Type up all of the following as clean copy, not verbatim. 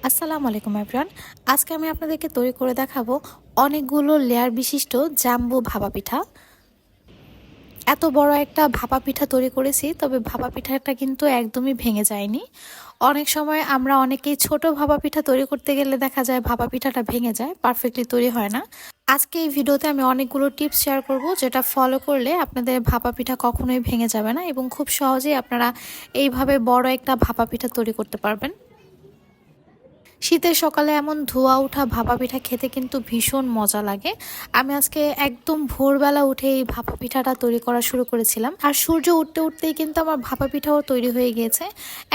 আসসালামু আলাইকুম এভরিওয়ান। আজকে আমি আপনাদেরকে তৈরি করে দেখাবো অনেকগুলো লেয়ার বিশিষ্ট জাম্বো ভাপা পিঠা। এত বড় একটা ভাপা পিঠা তৈরি করেছি, তবে ভাপা পিঠাটা কিন্তু একদমই ভেঙে যায়নি। অনেক সময় আমরা অনেকেই ছোট ভাপা পিঠা তৈরি করতে গেলে দেখা যায় ভাপা পিঠাটা ভেঙে যায়, পারফেক্টলি তৈরি হয় না। আজকে এই ভিডিওতে আমি অনেকগুলো টিপস শেয়ার করব, যেটা ফলো করলে আপনাদের ভাপা পিঠা কখনোই ভেঙে যাবে না এবং খুব সহজেই আপনারা এইভাবে বড় একটা ভাপা পিঠা তৈরি করতে পারবেন। শীতের সকালে এমন ধোয়া ওঠা ভাপা পিঠা খেতে কিন্তু ভীষণ মজা লাগে। আমি আজকে একদম ভোরবেলা উঠে এই ভাপা পিঠাটা তৈরি করা শুরু করেছিলাম, আর সূর্য উঠতে উঠতেই কিন্তু আমার ভাপা পিঠাও তৈরি হয়ে গিয়েছে।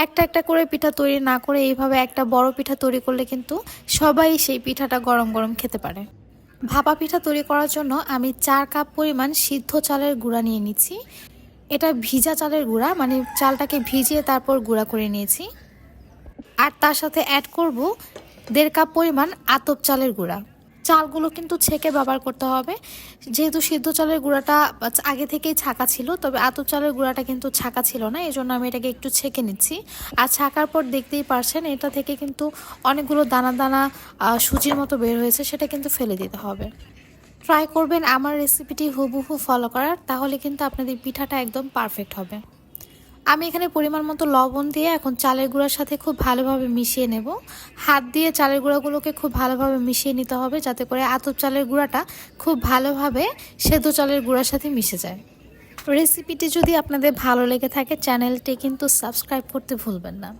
একটা একটা করে পিঠা তৈরি না করে এইভাবে একটা বড় পিঠা তৈরি করলে কিন্তু সবাই সেই পিঠাটা গরম গরম খেতে পারে। ভাপা পিঠা তৈরি করার জন্য আমি 4 কাপ পরিমাণ সিদ্ধ চালের গুঁড়া নিয়ে নিচ্ছি। এটা ভিজা চালের গুঁড়া, মানে চালটাকে ভিজিয়ে তারপর গুঁড়া করে নিয়েছি। আর তার সাথে অ্যাড করব 1.5 কাপ পরিমাণ আতপ চালের গুঁড়া। চালগুলো কিন্তু ছেঁকে ব্যবহার করতে হবে, যেহেতু সিদ্ধ চালের গুঁড়াটা আগে থেকেই ছাঁকা ছিল, তবে আতপ চালের গুঁড়াটা কিন্তু ছাঁকা ছিল না, এই জন্য আমি এটাকে একটু ছেঁকে নিচ্ছি। আর ছাঁকার পর দেখতেই পারছেন এটা থেকে কিন্তু অনেকগুলো দানা দানা সুজির মতো বের হয়েছে, সেটা কিন্তু ফেলে দিতে হবে। ট্রাই করবেন আমার রেসিপিটি হুবহু ফলো করার, তাহলে কিন্তু আপনাদের পিঠাটা একদম পারফেক্ট হবে। আমি এখানে পরিমাণ মতো লবণ দিয়ে এখন চালের গুঁড়ার সাথে খুব ভালোভাবে মিশিয়ে নেব। হাত দিয়ে চালের গুঁড়াগুলোকে খুব ভালোভাবে মিশিয়ে নিতে হবে, যাতে করে আতপ চালের গুঁড়াটা খুব ভালোভাবে সেদ্ধ চালের গুঁড়ার সাথে মিশে যায়। রেসিপিটি যদি আপনাদের ভালো লেগে থাকে, চ্যানেলটি কিন্তু সাবস্ক্রাইব করতে ভুলবেন না।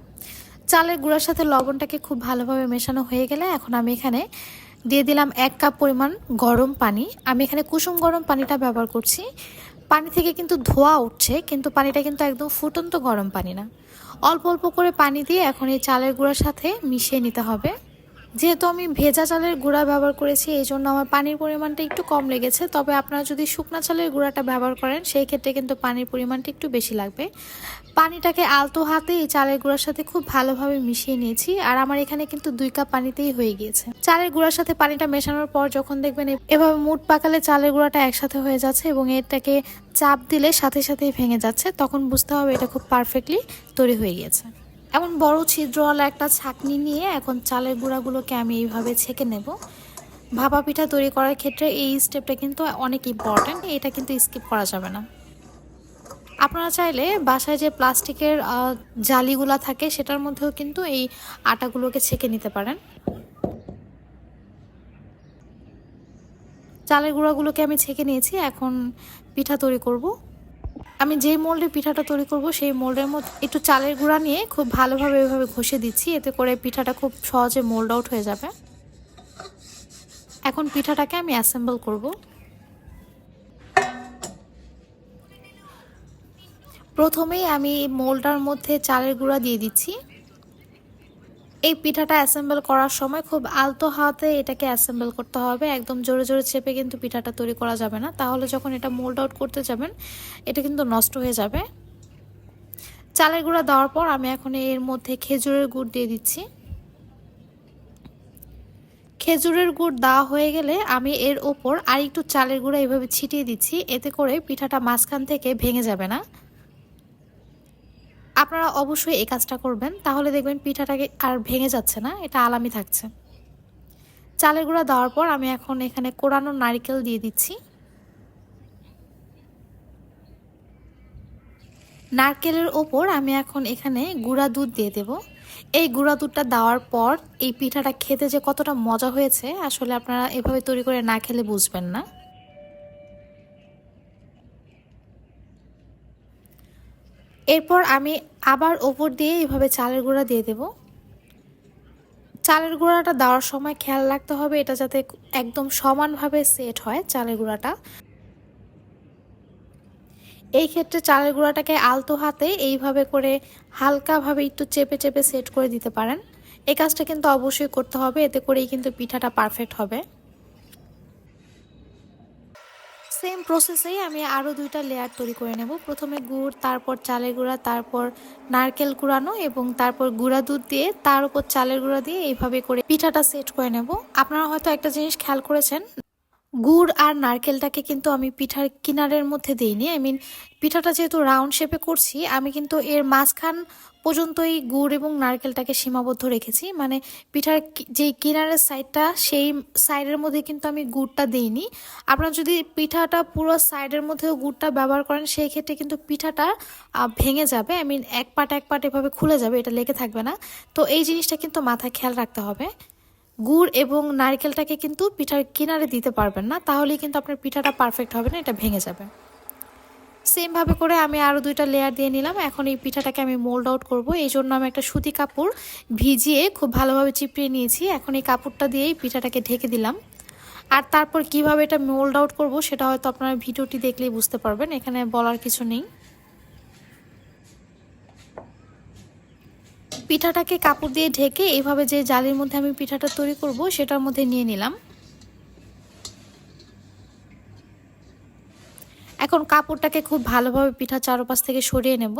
চালের গুঁড়ার সাথে লবণটাকে খুব ভালোভাবে মেশানো হয়ে গেলে এখন আমি এখানে দিয়ে দিলাম 1 কাপ পরিমাণ গরম পানি। আমি এখানে কুসুম গরম পানিটা ব্যবহার করছি। পানি থেকে কিন্তু ধোঁয়া উঠছে, কিন্তু পানিটা কিন্তু একদম ফুটন্ত গরম পানি না। অল্প অল্প করে পানি দিয়ে এখন এই চালের গুঁড়ার সাথে মিশিয়ে নিতে হবে। যেহেতু আমি ভেজা চালের গুঁড়া ব্যবহার করেছি, এই জন্য আমার পানির পরিমাণটা একটু কম লেগেছে, তবে আপনারা যদি শুকনা চালের গুঁড়াটা ব্যবহার করেন সেই ক্ষেত্রে কিন্তু পানির পরিমাণটা একটু বেশি লাগবে। পানিটাকে আলতো হাতে এই চালের গুঁড়ার সাথে খুব ভালোভাবে মিশিয়ে নিয়েছি, আর আমার এখানে কিন্তু 2 কাপ পানিতেই হয়ে গিয়েছে। চালের গুঁড়ার সাথে পানিটা মেশানোর পর যখন দেখবেন এভাবে মুঠ পাকালে চালের গুঁড়াটা একসাথে হয়ে যাচ্ছে এবং এটাকে চাপ দিলে সাথে সাথেই ভেঙে যাচ্ছে, তখন বুঝতে হবে এটা খুব পারফেক্টলি তৈরি হয়ে গিয়েছে। এমন বড় ছিদ্রওয়ালা একটা ছাঁকনি নিয়ে এখন চালের গুঁড়াগুলোকে আমি এইভাবে ছেঁকে নেব। ভাপা পিঠা তৈরি করার ক্ষেত্রে এই স্টেপটা কিন্তু অনেক ইম্পর্ট্যান্ট, এটা কিন্তু স্কিপ করা যাবে না। আপনারা চাইলে বাসায় যে প্লাস্টিকের জালিগুলা থাকে সেটার মধ্যেও কিন্তু এই আটাগুলোকে ছেঁকে নিতে পারেন। চালের গুঁড়াগুলোকে আমি ছেঁকে নিয়েছি, এখন পিঠা তৈরি করব। আমি যেই মোল্ডে পিঠাটা তৈরি করব সেই মোল্ডের মধ্যে একটু চালের গুঁড়া নিয়ে খুব ভালোভাবে এভাবে ঘষে দিচ্ছি, এতে করে পিঠাটা খুব সহজে মোল্ড আউট হয়ে যাবে। এখন পিঠাটাকে আমি অ্যাসেম্বল করব। প্রথমেই আমি মোল্ডটার মধ্যে চালের গুঁড়া দিয়ে দিচ্ছি। এই পিঠাটা অ্যাসেম্বল করার সময় খুব আলতো হাতে এটাকে অ্যাসেম্বল করতে হবে, একদম জোরে জোরে চেপে কিন্তু পিঠাটা তৈরি করা যাবে না, তাহলে যখন এটা মোল্ড আউট করতে যাবেন এটা কিন্তু নষ্ট হয়ে যাবে। চালের গুঁড়া দেওয়ার পর আমি এখন এর মধ্যে খেজুরের গুড় দিয়ে দিচ্ছি। খেজুরের গুড় দেওয়া হয়ে গেলে আমি এর ওপর আর একটু চালের গুঁড়া এভাবে ছিটিয়ে দিচ্ছি, এতে করে পিঠাটা মাঝখান থেকে ভেঙে যাবে না। আপনারা অবশ্যই এই কাজটা করবেন, তাহলে দেখবেন পিঠাটাকে আর ভেঙে যাচ্ছে না, এটা আলামি থাকছে। চালের গুঁড়া দেওয়ার পর আমি এখন এখানে কোরানো নারকেল দিয়ে দিচ্ছি। নারকেলের ওপর আমি এখন এখানে গুঁড়া দুধ দিয়ে দেব। এই গুঁড়া দুধটা দেওয়ার পর এই পিঠাটা খেতে যে কতটা মজা হয়েছে আসলে আপনারা এভাবে তৈরি করে না খেলে বুঝবেন না। এরপর আমি আবার ওপর দিয়ে এভাবে চালের গুঁড়া দিয়ে দেব। চালের গুঁড়াটা দেওয়ার সময় খেয়াল রাখতে হবে এটা যাতে একদম সমানভাবে সেট হয় চালের গুঁড়াটা। এই ক্ষেত্রে চালের গুঁড়াটাকে আলতো হাতে এইভাবে করে হালকাভাবে একটু চেপে চেপে সেট করে দিতে পারেন। এই কাজটা কিন্তু অবশ্যই করতে হবে, এতে করেই কিন্তু পিঠাটা পারফেক্ট হবে। সেম প্রসেসেই আমি আরও 2টা লেয়ার তৈরি করে নেব। প্রথমে গুড়, তারপর চালের গুঁড়া, তারপর নারকেল কুড়ানো এবং তারপর গুঁড়া দুধ দিয়ে তার উপর চালের গুঁড়া দিয়ে এইভাবে করে পিঠাটা সেট করে নেব। আপনারা হয়তো একটা জিনিস খেয়াল করেছেন, গুড় আর নারকেলটাকে কিন্তু আমি পিঠার কিনারের মধ্যে দিইনি। পিঠাটা যেহেতু রাউন্ড শেপে করছি, আমি কিন্তু এর মাঝখান পর্যন্তই গুড় এবং নারকেলটাকে সীমাবদ্ধ রেখেছি। মানে পিঠার যেই কিনারের সাইডটা সেই সাইডের মধ্যে কিন্তু আমি গুড়টা দিইনি। আপনারা যদি পিঠাটা পুরো সাইডের মধ্যেও গুড়টা ব্যবহার করেন সেই ক্ষেত্রে কিন্তু পিঠাটা ভেঙে যাবে। এক পাট এভাবে খুলে যাবে, এটা লেগে থাকবে না। তো এই জিনিসটা কিন্তু মাথায় খেয়াল রাখতে হবে। গুড় এবং নারকেলটাকে কিন্তু পিঠার কিনারে দিতে পারবেন না, তাহলেই কিন্তু আপনার পিঠাটা পারফেক্ট হবে না, এটা ভেঙে যাবে। সেমভাবে করে আমি আরও 2টা লেয়ার দিয়ে নিলাম। এখন এই পিঠাটাকে আমি মোল্ড আউট করব, এই জন্য আমি একটা সুতি কাপড় ভিজিয়ে খুব ভালোভাবে চিপড়িয়ে নিয়েছি। এখন এই কাপড়টা দিয়েই পিঠাটাকে ঢেকে দিলাম। আর তারপর কিভাবে এটা মোল্ড আউট করব সেটা হয়তো আপনারা ভিডিওটি দেখলেই বুঝতে পারবেন, এখানে বলার কিছু নেই। পিঠাটাকে কাপড় দিয়ে ঢেকে এইভাবে যে জালির মধ্যে আমি পিঠাটা তৈরি করব সেটার মধ্যে নিয়ে নিলাম। এখন কাপড়টাকে খুব ভালোভাবে পিঠা চারপাশ থেকে সরিয়ে নেব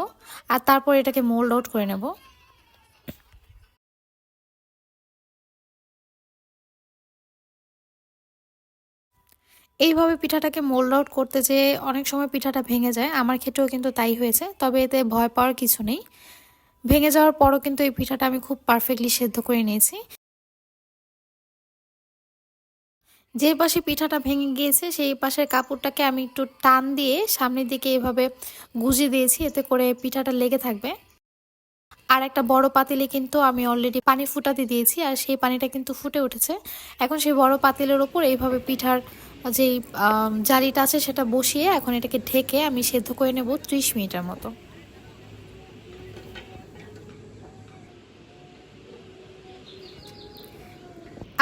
আর তারপর এটাকে মোল্ড আউট করে নেব। এইভাবে পিঠাটাকে মোল্ড আউট করতে যেয়ে অনেক সময় পিঠাটা ভেঙে যায়, আমার ক্ষেত্রেও কিন্তু তাই হয়েছে। তবে এতে ভয় পাওয়ার কিছু নেই। ভেঙে যাওয়ার পরও কিন্তু এই পিঠাটা আমি খুব পারফেক্টলি সেদ্ধ করে নিয়েছি। যে পাশে পিঠাটা ভেঙে গিয়েছে সেই পাশের কাপড়টাকে আমি একটু টান দিয়ে সামনের দিকে এভাবে গুঁজে দিয়েছি, এতে করে পিঠাটা লেগে থাকবে। আর একটা বড় পাতিলে কিন্তু আমি অলরেডি পানি ফুটাতে দিয়েছি আর সেই পানিটা কিন্তু ফুটে উঠেছে। এখন সেই বড় পাতিলের ওপর এইভাবে পিঠার যেই জালিটা আছে সেটা বসিয়ে এখন এটাকে ঢেকে আমি সেদ্ধ করে নেব 30 মিনিটের মতো।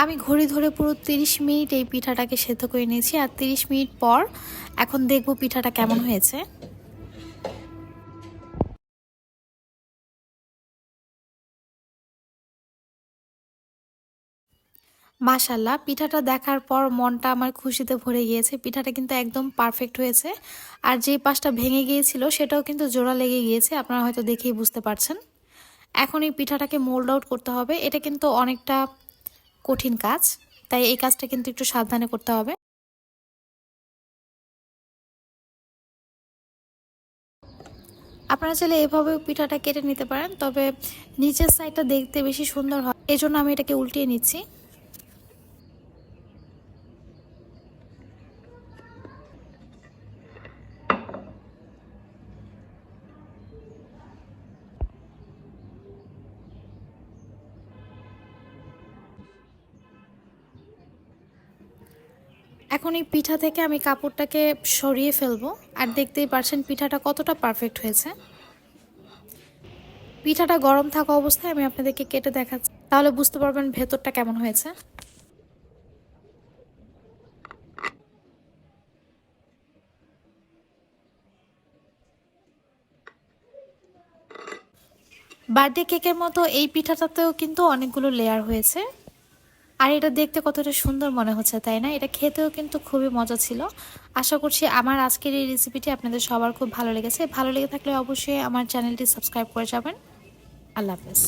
আমি ঘড়ি ধরে পুরো 30 মিনিট এই পিঠাটাকে সেদ্ধ করে নিয়েছি। আর 30 মিনিট পর এখন দেখব পিঠাটা কেমন হয়েছে। মাশাল্লাহ, পিঠাটা দেখার পর মনটা আমার খুশিতে ভরে গিয়েছে। পিঠাটা কিন্তু একদম পারফেক্ট হয়েছে। আর যে পাশটা ভেঙে গিয়েছিল সেটাও কিন্তু জোড়া লেগে গিয়েছে, আপনারা হয়তো দেখেই বুঝতে পারছেন। এখন এই পিঠাটাকে মোল্ড আউট করতে হবে, এটা কিন্তু অনেকটা কঠিন কাজ, তাই এই কাজটা কিন্তু একটু সাবধানে করতে হবে। আপনারা চাইলে এভাবেও পিঠাটা কেটে নিতে পারেন, তবে নিচের সাইডটা দেখতে বেশি সুন্দর হয়, এজন্য আমি এটাকে উল্টিয়ে নিচ্ছি। এখন এই পিঠা থেকে আমি কাপড়টাকে সরিয়ে ফেলবো আর দেখতেই পারছেন পিঠাটা কতটা পারফেক্ট হয়েছে। পিঠাটা গরম থাকা অবস্থায় আমি আপনাদেরকে কেটে দেখাচ্ছি, তাহলে বুঝতে পারবেন ভেতরটা কেমন হয়েছে। বার্থডে কেকের মতো এই পিঠাটাতেও কিন্তু অনেকগুলো লেয়ার হয়েছে। আর এটা দেখতে কতটা সুন্দর মনে হচ্ছে, তাই না? এটা খেতেও কিন্তু খুবই মজা ছিল। আশা করছি আমার আজকের এই রেসিপিটি আপনাদের সবার খুব ভালো লেগেছে। ভালো লেগে থাকলে অবশ্যই আমার চ্যানেলটি সাবস্ক্রাইব করে যাবেন। আল্লাহ হাফেজ।